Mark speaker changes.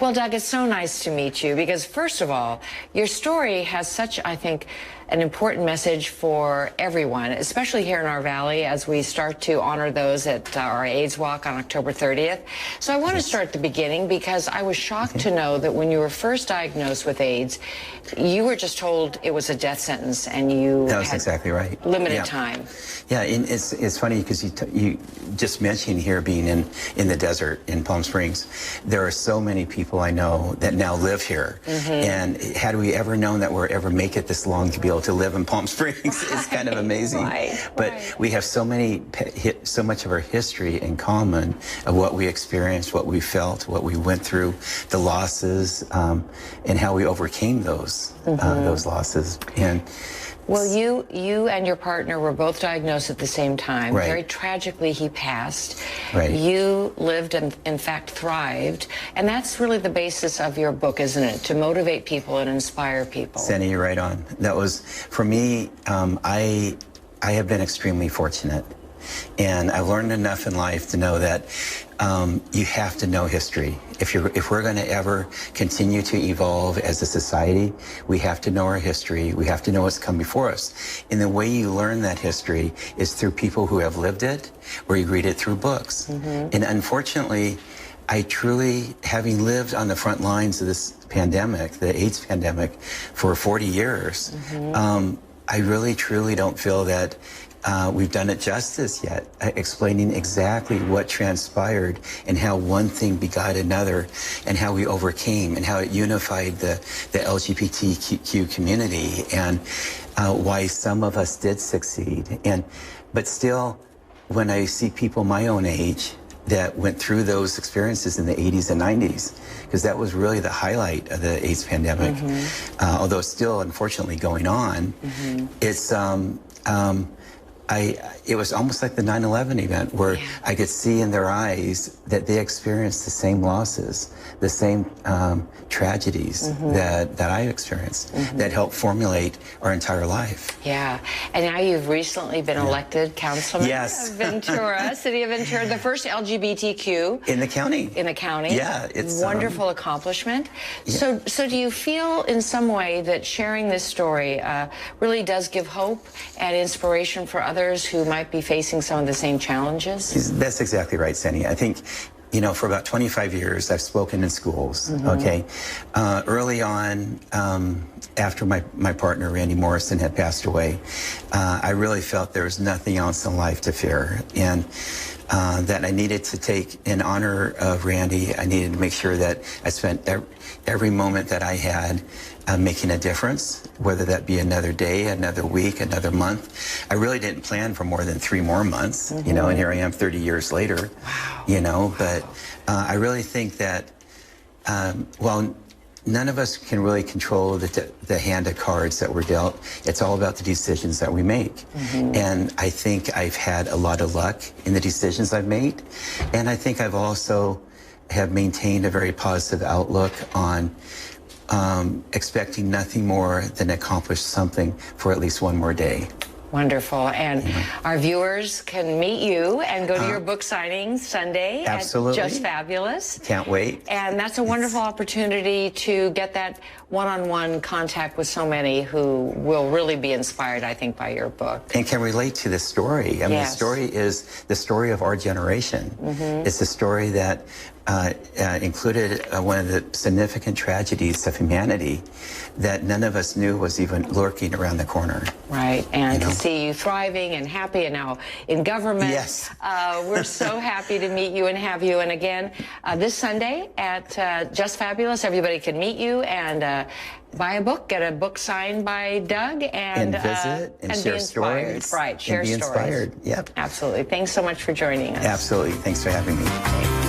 Speaker 1: Well, Doug, it's so nice to meet you because, first of all, your story has such, I think, an important message for everyone, especially here in our valley as we start to honor those at our AIDS Walk on October 30th. So I want to start at the beginning because I was shocked to know that when you were first diagnosed with AIDS, you were just told it was a death sentence and you
Speaker 2: That was
Speaker 1: had
Speaker 2: exactly right.
Speaker 1: limited time.
Speaker 2: Yeah, and it's funny because you just mentioned here being in the desert in Palm Springs. There are so many people I know that now live here. And had we ever known that we'll ever make it this long to be able to live in Palm Springs, it's kind of amazing. But we have so much of our history in common of what we experienced, what we felt, what we went through, the losses, and how we overcame those losses. And
Speaker 1: well, you and your partner were both diagnosed at the same time.
Speaker 2: Right.
Speaker 1: Very tragically, he passed.
Speaker 2: Right.
Speaker 1: You lived and, in fact, thrived. And that's really the basis of your book, isn't it? To motivate people and inspire people.
Speaker 2: Sandy, you're right on. That was, for me, I have been extremely fortunate. And I've learned enough in life to know that you have to know history. If we're going to ever continue to evolve as a society, we have to know our history. We have to know what's come before us. And the way you learn that history is through people who have lived it, or you read it through books. And unfortunately, I truly, having lived on the front lines of this pandemic, the AIDS pandemic, for 40 years, I really, truly don't feel that we've done it justice yet, explaining exactly what transpired and how one thing begot another and how we overcame and how it unified the LGBTQ community and why some of us did succeed. But still, when I see people my own age that went through those experiences in the 80s and 90s, because that was really the highlight of the AIDS pandemic, although it's still unfortunately going on, it's it was almost like the 9/11 event where I could see in their eyes that they experienced the same losses, the same tragedies that I experienced that helped formulate our entire life.
Speaker 1: Yeah, and now you've recently been elected councilman of Ventura, City of Ventura, the first LGBTQ
Speaker 2: in the county.
Speaker 1: In the county.
Speaker 2: Yeah, it's
Speaker 1: wonderful accomplishment. So do you feel in some way that sharing this story really does give hope and inspiration for others who might be facing some of the same challenges?
Speaker 2: That's exactly right, Sandy. I think, you know, for about 25 years, I've spoken in schools, okay? Early on, after my partner, Randy Morrison, had passed away, I really felt there was nothing else in life to fear. And that I needed to take, in honor of Randy, I needed to make sure that I spent every moment that I had making a difference, whether that be another day, another week, another month. I really didn't plan for more than 3 more months, you know, and here I am 30 years later, you know, but I really think that, well, none of us can really control the hand of cards that we're dealt. It's all about the decisions that we make. And I think I've had a lot of luck in the decisions I've made. And I think I've also have maintained a very positive outlook on expecting nothing more than accomplish something for at least one more day.
Speaker 1: Wonderful. And our viewers can meet you and go to your book signing Sunday at Just Fabulous.
Speaker 2: Can't wait.
Speaker 1: And that's a wonderful opportunity to get that one-on-one contact with so many who will really be inspired, I think, by your book.
Speaker 2: And can relate to the story. I mean, the story is the story of our generation. It's the story that included one of the significant tragedies of humanity that none of us knew was even lurking around the corner.
Speaker 1: Right, and to see you thriving and happy and now in government.
Speaker 2: Yes.
Speaker 1: We're so happy to meet you and have you. And again, this Sunday at Just Fabulous, everybody can meet you and buy a book, get a book signed by Doug, and
Speaker 2: visit and share stories.
Speaker 1: Right, share
Speaker 2: and be
Speaker 1: stories.
Speaker 2: Inspired. Yep.
Speaker 1: Absolutely. Thanks so much for joining us.
Speaker 2: Absolutely. Thanks for having me.